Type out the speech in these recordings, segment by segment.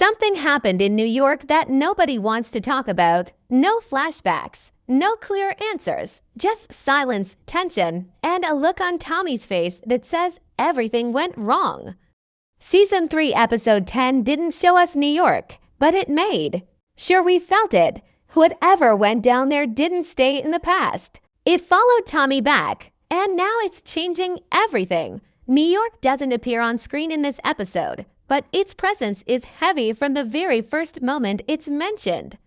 Something happened in New York that nobody wants to talk about. No flashbacks, no clear answers, just silence, tension, and a look on Tommy's face that says everything went wrong. Season 3, Episode 10 didn't show us New York, but it made. Sure, we felt it. Whatever went down there didn't stay in the past. It followed Tommy back, and now it's changing everything. New York doesn't appear on screen in this episode, but its presence is heavy from the very first moment it's mentioned.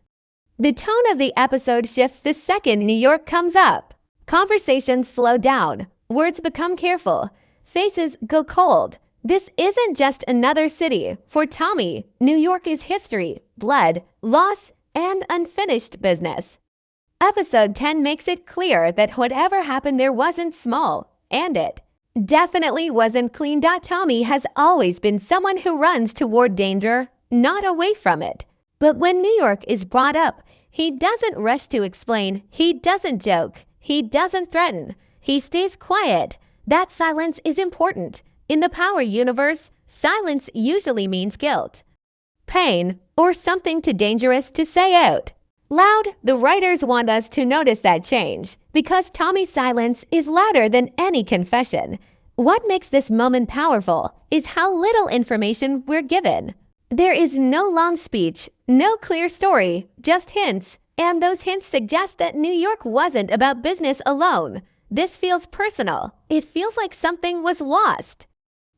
The tone of the episode shifts the second New York comes up. Conversations slow down, words become careful, faces go cold. This isn't just another city. For Tommy, New York is history, blood, loss, and unfinished business. Episode 10 makes it clear that whatever happened there wasn't small, and it definitely wasn't clean. Tommy has always been someone who runs toward danger, not away from it. But when New York is brought up, he doesn't rush to explain, he doesn't joke, he doesn't threaten, he stays quiet. That silence is important. In the Power universe, silence usually means guilt, pain, or something too dangerous to say out loud. The writers want us to notice that change, because Tommy's silence is louder than any confession. What makes this moment powerful is how little information we're given. There is no long speech, no clear story, just hints, and those hints suggest that New York wasn't about business alone. This feels personal. It feels like something was lost,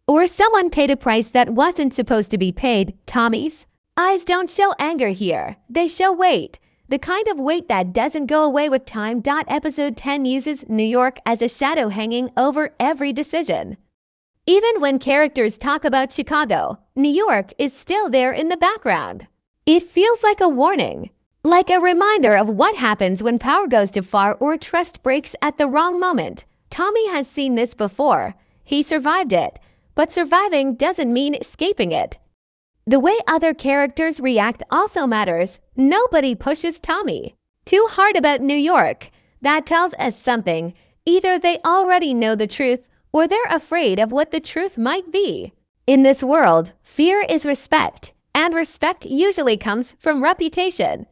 or someone paid a price that wasn't supposed to be paid. Tommy's eyes don't show anger here. They show weight. The kind of weight that doesn't go away with time. Episode 10 uses New York as a shadow hanging over every decision. Even when characters talk about Chicago, New York is still there in the background. It feels like a warning, like a reminder of what happens when power goes too far or trust breaks at the wrong moment. Tommy has seen this before. He survived it, but surviving doesn't mean escaping it. The way other characters react also matters. Nobody pushes Tommy too hard about New York. That tells us something. Either they already know the truth, or they're afraid of what the truth might be. In this world, fear is respect, and respect usually comes from reputation.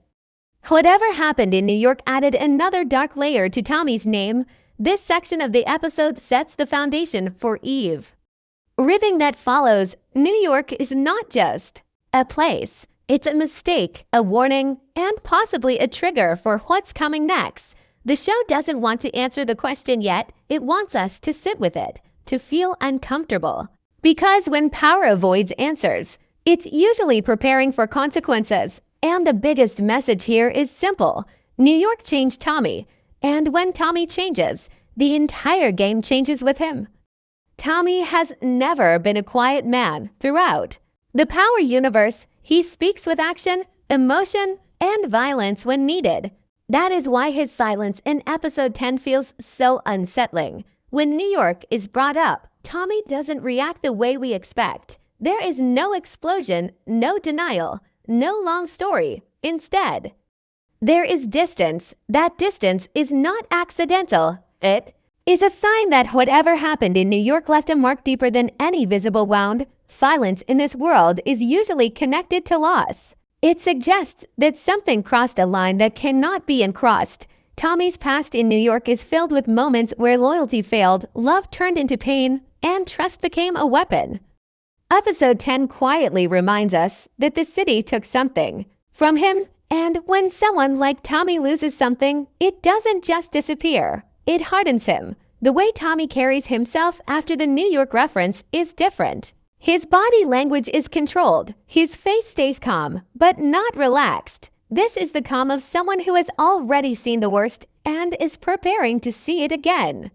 Whatever happened in New York added another dark layer to Tommy's name. This section of the episode sets the foundation for Eve. Everything that follows, New York is not just a place. It's a mistake, a warning, and possibly a trigger for what's coming next. The show doesn't want to answer the question yet. It wants us to sit with it, to feel uncomfortable. Because when power avoids answers, it's usually preparing for consequences. And the biggest message here is simple. New York changed Tommy, and when Tommy changes, the entire game changes with him. Tommy has never been a quiet man throughout the Power universe. He speaks with action, emotion, and violence when needed. That is why his silence in episode 10 feels so unsettling. When New York is brought up, Tommy doesn't react the way we expect. There is no explosion, no denial, no long story. Instead, there is distance. That distance is not accidental. It is a sign that whatever happened in New York left a mark deeper than any visible wound. Silence in this world is usually connected to loss. It suggests that something crossed a line that cannot be uncrossed. Tommy's past in New York is filled with moments where loyalty failed, love turned into pain, and trust became a weapon. Episode 10 quietly reminds us that the city took something from him, and when someone like Tommy loses something, it doesn't just disappear. It hardens him. The way Tommy carries himself after the New York reference is different. His body language is controlled. His face stays calm, but not relaxed. This is the calm of someone who has already seen the worst and is preparing to see it again.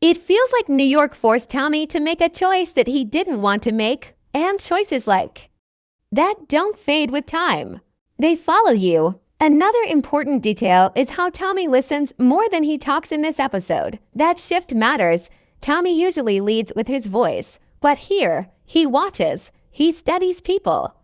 It feels like New York forced Tommy to make a choice that he didn't want to make, and choices like that don't fade with time. They follow you. Another important detail is how Tommy listens more than he talks in this episode. That shift matters. Tommy usually leads with his voice, but here, he watches, he studies people.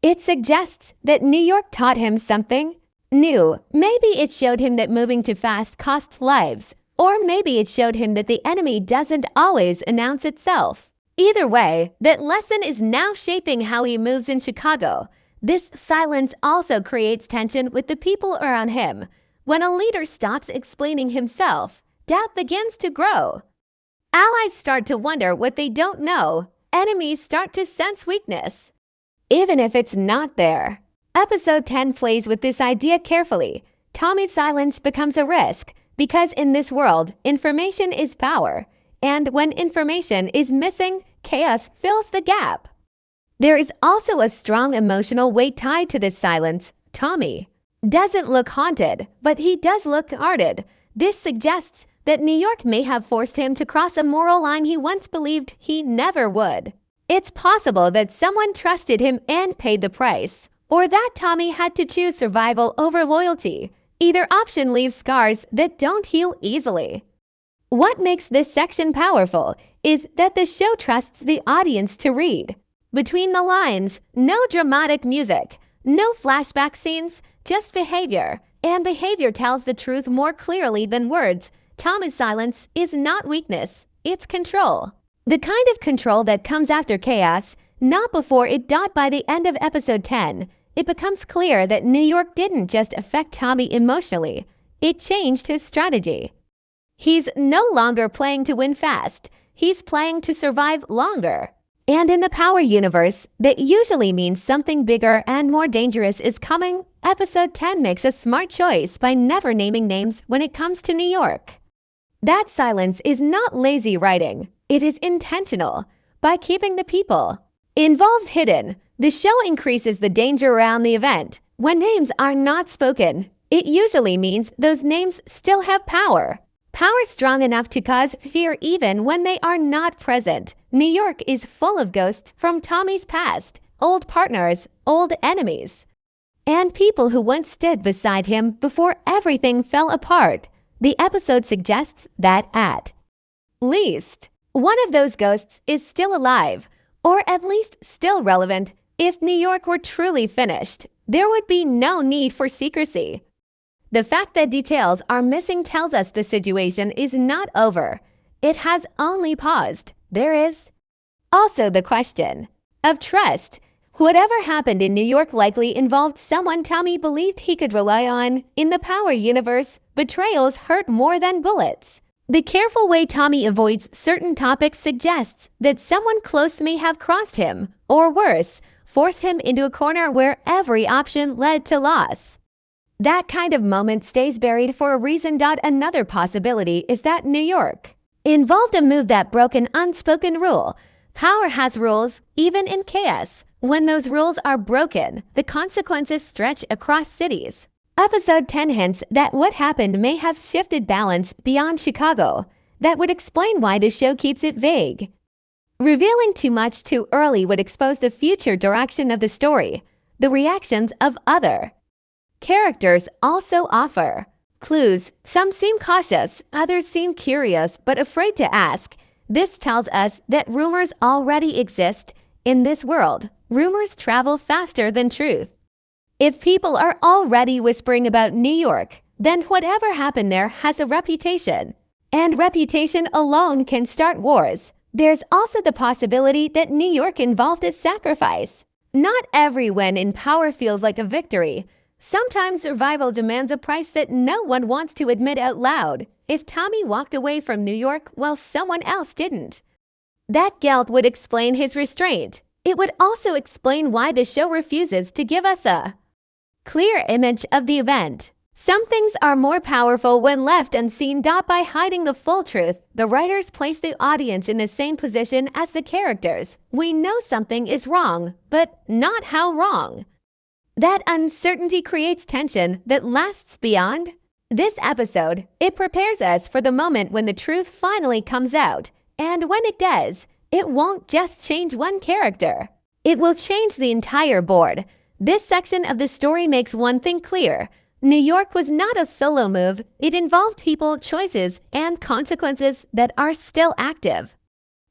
It suggests that New York taught him something new. Maybe it showed him that moving too fast costs lives, or maybe it showed him that the enemy doesn't always announce itself. Either way, that lesson is now shaping how he moves in Chicago. This silence also creates tension with the people around him. When a leader stops explaining himself, doubt begins to grow. Allies start to wonder what they don't know. Enemies start to sense weakness, even if it's not there. Episode 10 plays with this idea carefully. Tommy's silence becomes a risk because in this world, information is power. And when information is missing, chaos fills the gap. There is also a strong emotional weight tied to this silence. Tommy doesn't look haunted, but he does look guarded. This suggests that New York may have forced him to cross a moral line he once believed he never would. It's possible that someone trusted him and paid the price, or that Tommy had to choose survival over loyalty. Either option leaves scars that don't heal easily. What makes this section powerful is that the show trusts the audience to read. Between the lines, no dramatic music, no flashback scenes, just behavior. And behavior tells the truth more clearly than words. Tommy's silence is not weakness, it's control. The kind of control that comes after chaos, not before it. By the end of episode 10, it becomes clear that New York didn't just affect Tommy emotionally, it changed his strategy. He's no longer playing to win fast, he's playing to survive longer. And in the Power universe, that usually means something bigger and more dangerous is coming. Episode 10 makes a smart choice by never naming names when it comes to New York. That silence is not lazy writing, it is intentional. By keeping the people involved hidden, the show increases the danger around the event. When names are not spoken, it usually means those names still have power. Power strong enough to cause fear even when they are not present. New York is full of ghosts from Tommy's past, old partners, old enemies, and people who once stood beside him before everything fell apart. The episode suggests that at least one of those ghosts is still alive, or at least still relevant. If New York were truly finished, there would be no need for secrecy. The fact that details are missing tells us the situation is not over. It has only paused. There is also the question of trust. Whatever happened in New York likely involved someone Tommy believed he could rely on. In the Power universe, betrayals hurt more than bullets. The careful way Tommy avoids certain topics suggests that someone close may have crossed him, or worse, forced him into a corner where every option led to loss. That kind of moment stays buried for a reason. Another possibility is that New York involved a move that broke an unspoken rule. Power has rules, even in chaos. When those rules are broken, the consequences stretch across cities. Episode 10 hints that what happened may have shifted balance beyond Chicago. That would explain why the show keeps it vague. Revealing too much too early would expose the future direction of the story. The reactions of other characters also offer clues. Some seem cautious, others seem curious but afraid to ask. This tells us that rumors already exist in this world. Rumors travel faster than truth. If people are already whispering about New York, then whatever happened there has a reputation. And reputation alone can start wars. There's also the possibility that New York involved a sacrifice. Not every win in Power feels like a victory. Sometimes survival demands a price that no one wants to admit out loud. If Tommy walked away from New York while someone else didn't, that guilt would explain his restraint. It would also explain why the show refuses to give us a clear image of the event. Some things are more powerful when left unseen. By hiding the full truth, the writers place the audience in the same position as the characters. We know something is wrong, but not how wrong. That uncertainty creates tension that lasts beyond this episode. It prepares us for the moment when the truth finally comes out. And when it does, it won't just change one character. It will change the entire board. This section of the story makes one thing clear. New York was not a solo move. It involved people, choices, and consequences that are still active.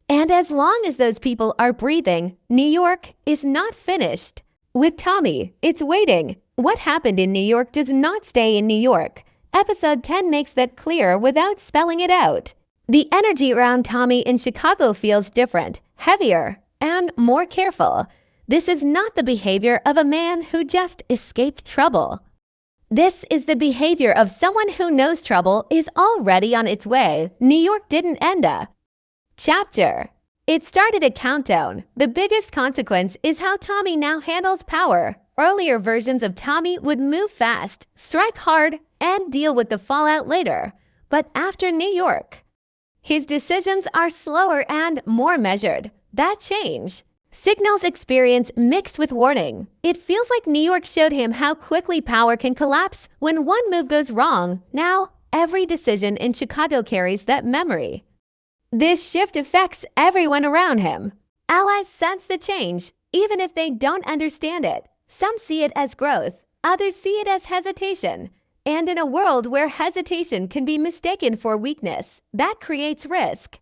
And as long as those people are breathing, New York is not finished. With Tommy, it's waiting. What happened in New York does not stay in New York. Episode 10 makes that clear without spelling it out. The energy around Tommy in Chicago feels different, heavier, and more careful. This is not the behavior of a man who just escaped trouble. This is the behavior of someone who knows trouble is already on its way. New York didn't end a chapter. It started a countdown. The biggest consequence is how Tommy now handles power. Earlier versions of Tommy would move fast, strike hard, and deal with the fallout later. But after New York, his decisions are slower and more measured. That change signals experience mixed with warning. It feels like New York showed him how quickly power can collapse when one move goes wrong. Now, every decision in Chicago carries that memory. This shift affects everyone around him. Allies sense the change, even if they don't understand it. Some see it as growth, others see it as hesitation. And in a world where hesitation can be mistaken for weakness, that creates risk.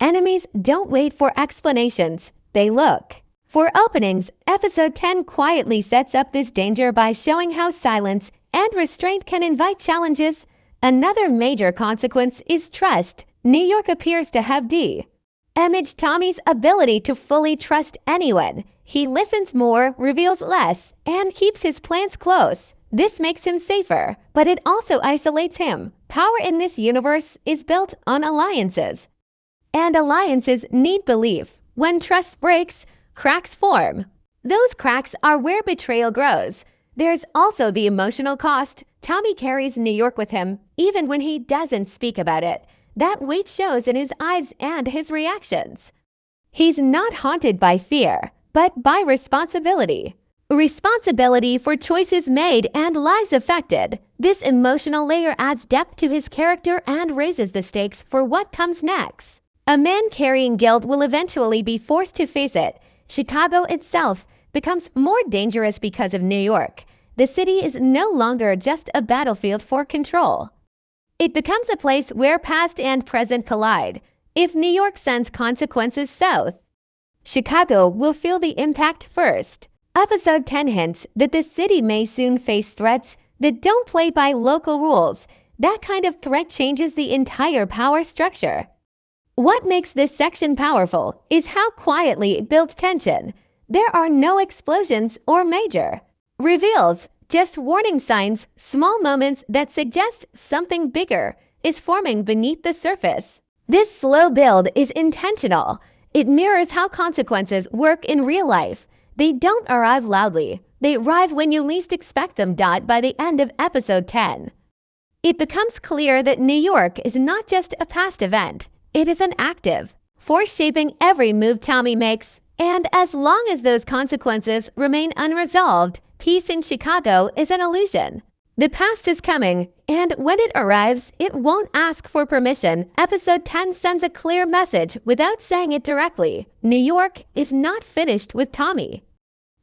Enemies don't wait for explanations. They look for openings. Episode 10 quietly sets up this danger by showing how silence and restraint can invite challenges. Another major consequence is trust. New York appears to have damaged Tommy's ability to fully trust anyone. He listens more, reveals less, and keeps his plans close. This makes him safer, but it also isolates him. Power in this universe is built on alliances, and alliances need belief. When trust breaks, cracks form. Those cracks are where betrayal grows. There's also the emotional cost. Tommy carries New York with him, even when he doesn't speak about it. That weight shows in his eyes and his reactions. He's not haunted by fear, but by responsibility. Responsibility for choices made and lives affected. This emotional layer adds depth to his character and raises the stakes for what comes next. A man carrying guilt will eventually be forced to face it. Chicago itself becomes more dangerous because of New York. The city is no longer just a battlefield for control. It becomes a place where past and present collide. If New York sends consequences south, Chicago will feel the impact first. Episode 10 hints that the city may soon face threats that don't play by local rules. That kind of threat changes the entire power structure. What makes this section powerful is how quietly it builds tension. There are no explosions or major reveals, just warning signs, small moments that suggest something bigger is forming beneath the surface. This slow build is intentional. It mirrors how consequences work in real life. They don't arrive loudly. They arrive when you least expect them. By the end of episode 10, it becomes clear that New York is not just a past event. It is an active force shaping every move Tommy makes. And as long as those consequences remain unresolved, peace in Chicago is an illusion. The past is coming, and when it arrives, it won't ask for permission. Episode 10 sends a clear message without saying it directly. New York is not finished with Tommy.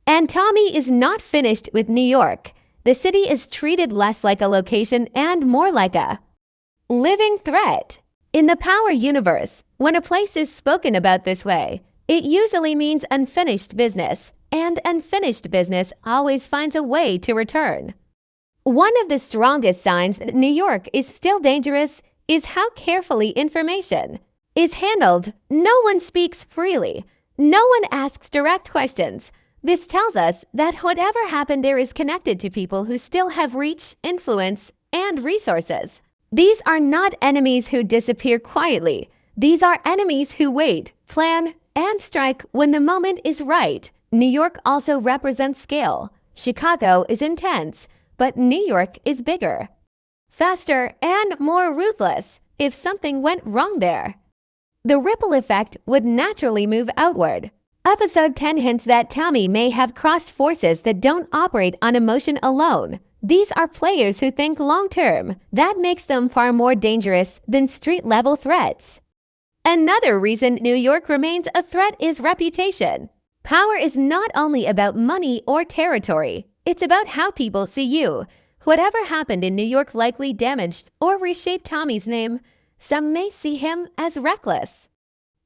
And Tommy is not finished with New York. The city is treated less like a location and more like a living threat. In the power universe, when a place is spoken about this way, it usually means unfinished business, and unfinished business always finds a way to return. One of the strongest signs that New York is still dangerous is how carefully information is handled. No one speaks freely. No one asks direct questions. This tells us that whatever happened there is connected to people who still have reach, influence, and resources. These are not enemies who disappear quietly. These are enemies who wait, plan, and strike when the moment is right. New York also represents scale. Chicago is intense, but New York is bigger, faster, and more ruthless. If something went wrong there, the ripple effect would naturally move outward. Episode 10 hints that Tommy may have crossed forces that don't operate on emotion alone. These are players who think long-term. That makes them far more dangerous than street-level threats. Another reason New York remains a threat is reputation. Power is not only about money or territory. It's about how people see you. Whatever happened in New York likely damaged or reshaped Tommy's name. Some may see him as reckless.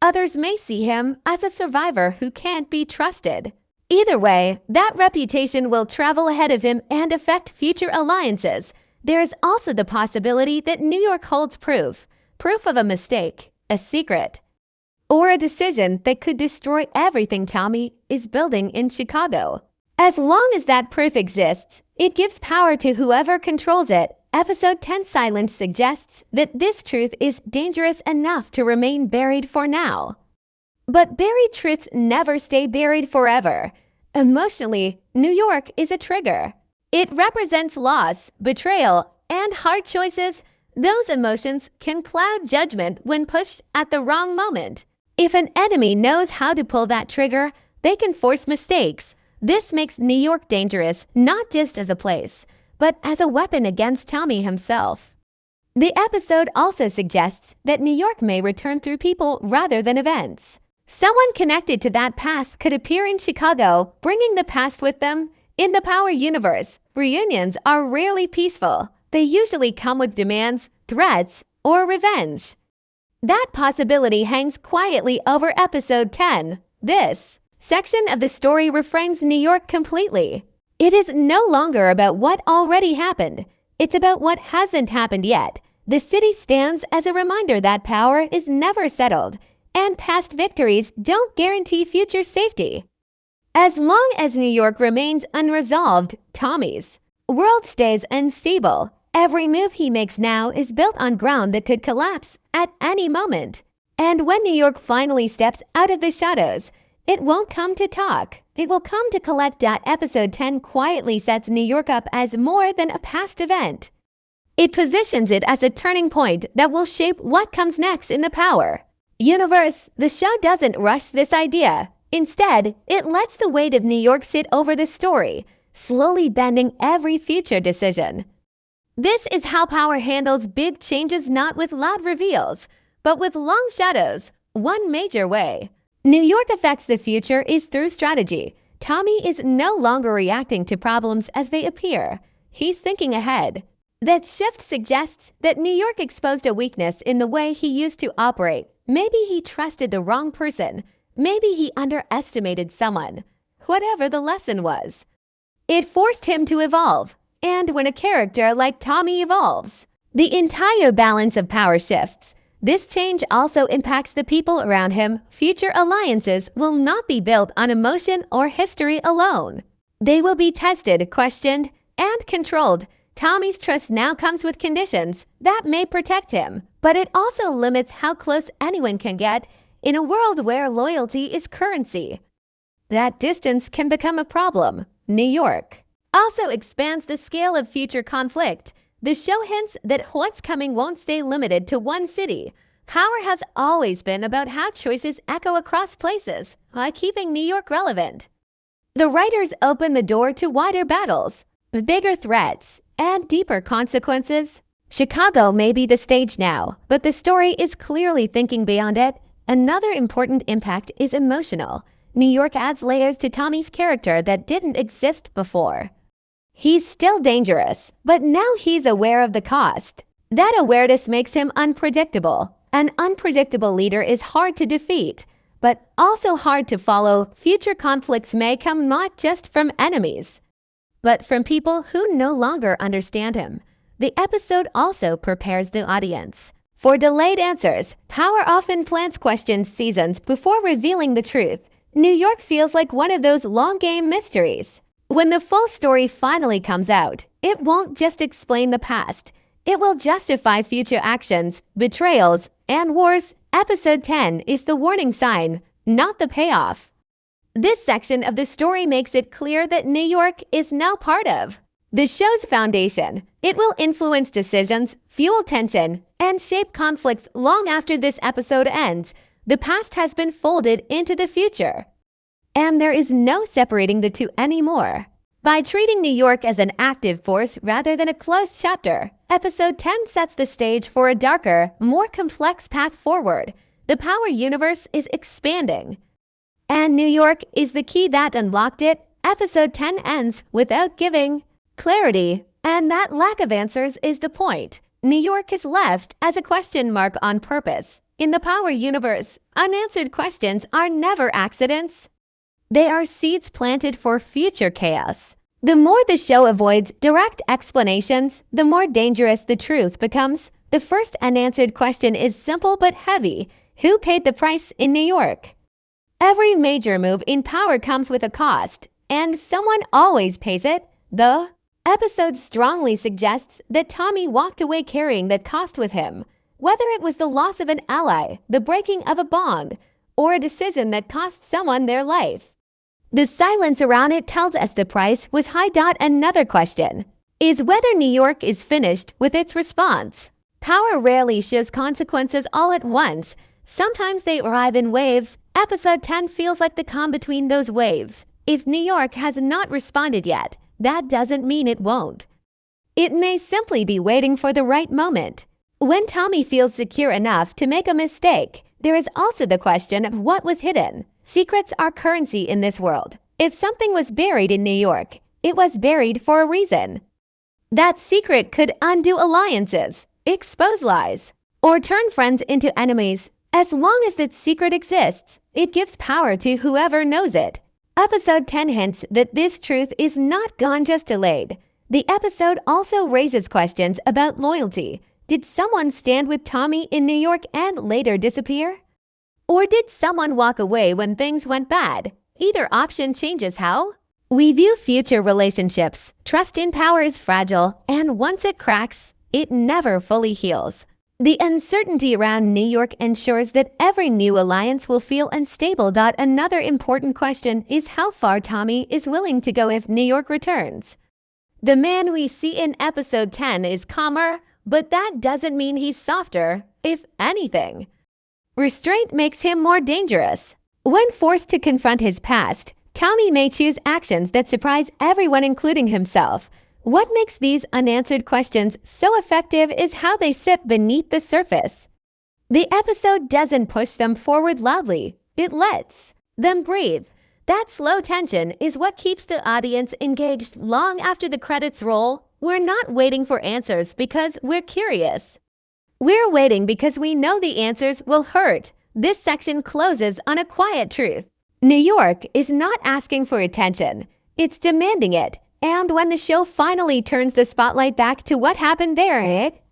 Others may see him as a survivor who can't be trusted. Either way, that reputation will travel ahead of him and affect future alliances. There is also the possibility that New York holds proof. proof of a mistake, a secret, or a decision that could destroy everything Tommy is building in Chicago. As long as that proof exists, it gives power to whoever controls it. Episode 10 Silence suggests that this truth is dangerous enough to remain buried for now. But buried truths never stay buried forever. Emotionally, New York is a trigger. It represents loss, betrayal, and hard choices. Those emotions can cloud judgment when pushed at the wrong moment. If an enemy knows how to pull that trigger, they can force mistakes. This makes New York dangerous not just as a place, but as a weapon against Tommy himself. The episode also suggests that New York may return through people rather than events. Someone connected to that past could appear in Chicago, bringing the past with them. In the Power universe, reunions are rarely peaceful. They usually come with demands, threats, or revenge. That possibility hangs quietly over episode 10. This section of the story reframes New York completely. It is no longer about what already happened. It's about what hasn't happened yet. The city stands as a reminder that power is never settled, and past victories don't guarantee future safety. As long as New York remains unresolved, Tommy's world stays unstable. Every move he makes now is built on ground that could collapse at any moment. And when New York finally steps out of the shadows, it won't come to talk. It will come to collect. Episode 10 quietly sets New York up as more than a past event. It positions it as a turning point that will shape what comes next in the Power universe. The show doesn't rush this idea. Instead, it lets the weight of New York sit over the story, slowly bending every future decision. This is how Power handles big changes, not with loud reveals, but with long shadows. One major way New York affects the future is through strategy. Tommy is no longer reacting to problems as they appear. He's thinking ahead. That shift suggests that New York exposed a weakness in the way he used to operate. Maybe he trusted the wrong person. Maybe he underestimated someone. Whatever the lesson was, it forced him to evolve. And when a character like Tommy evolves, the entire balance of power shifts. This change also impacts the people around him. Future alliances will not be built on emotion or history alone. They will be tested, questioned, and controlled. Tommy's trust now comes with conditions that may protect him, but it also limits how close anyone can get in a world where loyalty is currency. That distance can become a problem. New York also expands the scale of future conflict. The show hints that what's coming won't stay limited to one city. Power has always been about how choices echo across places while keeping New York relevant. The writers open the door to wider battles, bigger threats, and deeper consequences. Chicago may be the stage now, but the story is clearly thinking beyond it. Another important impact is emotional. New York adds layers to Tommy's character that didn't exist before. He's still dangerous, but now he's aware of the cost. That awareness makes him unpredictable. An unpredictable leader is hard to defeat, but also hard to follow. Future conflicts may come not just from enemies, but from people who no longer understand him. The episode also prepares the audience for delayed answers. Power often plants questions seasons before revealing the truth. New York feels like one of those long-game mysteries. When the full story finally comes out, it won't just explain the past. It will justify future actions, betrayals, and wars. Episode 10 is the warning sign, not the payoff. This section of the story makes it clear that New York is now part of the show's foundation. It will influence decisions, fuel tension, and shape conflicts long after this episode ends. The past has been folded into the future, and there is no separating the two anymore. By treating New York as an active force rather than a closed chapter, episode 10 sets the stage for a darker, more complex path forward. The Power universe is expanding, and New York is the key that unlocked it. Episode 10 ends without giving clarity, and that lack of answers is the point. New York is left as a question mark on purpose. In the Power universe, unanswered questions are never accidents. They are seeds planted for future chaos. The more the show avoids direct explanations, the more dangerous the truth becomes. The first unanswered question is simple but heavy. Who paid the price in New York? Every major move in power comes with a cost, and someone always pays it. The episode strongly suggests that Tommy walked away carrying that cost with him, whether it was the loss of an ally, the breaking of a bond, or a decision that cost someone their life. The silence around it tells us the price was high. Another question is whether New York is finished with its response. Power rarely shows consequences all at once. Sometimes they arrive in waves. Episode 10 feels like the calm between those waves. If New York has not responded yet, that doesn't mean it won't. It may simply be waiting for the right moment. When Tommy feels secure enough to make a mistake, there is also the question of what was hidden. Secrets are currency in this world. If something was buried in New York, it was buried for a reason. That secret could undo alliances, expose lies, or turn friends into enemies. As long as that secret exists, it gives power to whoever knows it. Episode 10 hints that this truth is not gone, just delayed. The episode also raises questions about loyalty. Did someone stand with Tommy in New York and later disappear? Or did someone walk away when things went bad? Either option changes how we view future relationships. Trust in power is fragile, and once it cracks, it never fully heals. The uncertainty around New York ensures that every new alliance will feel unstable. Another important question is how far Tommy is willing to go if New York returns. The man we see in episode 10 is calmer, but that doesn't mean he's softer. If anything, restraint makes him more dangerous. When forced to confront his past, Tommy may choose actions that surprise everyone, including himself. What makes these unanswered questions so effective is how they sit beneath the surface. The episode doesn't push them forward loudly. It lets them breathe. That slow tension is what keeps the audience engaged long after the credits roll. We're not waiting for answers because we're curious. We're waiting because we know the answers will hurt. This section closes on a quiet truth. New York is not asking for attention. It's demanding it. And when the show finally turns the spotlight back to what happened there, it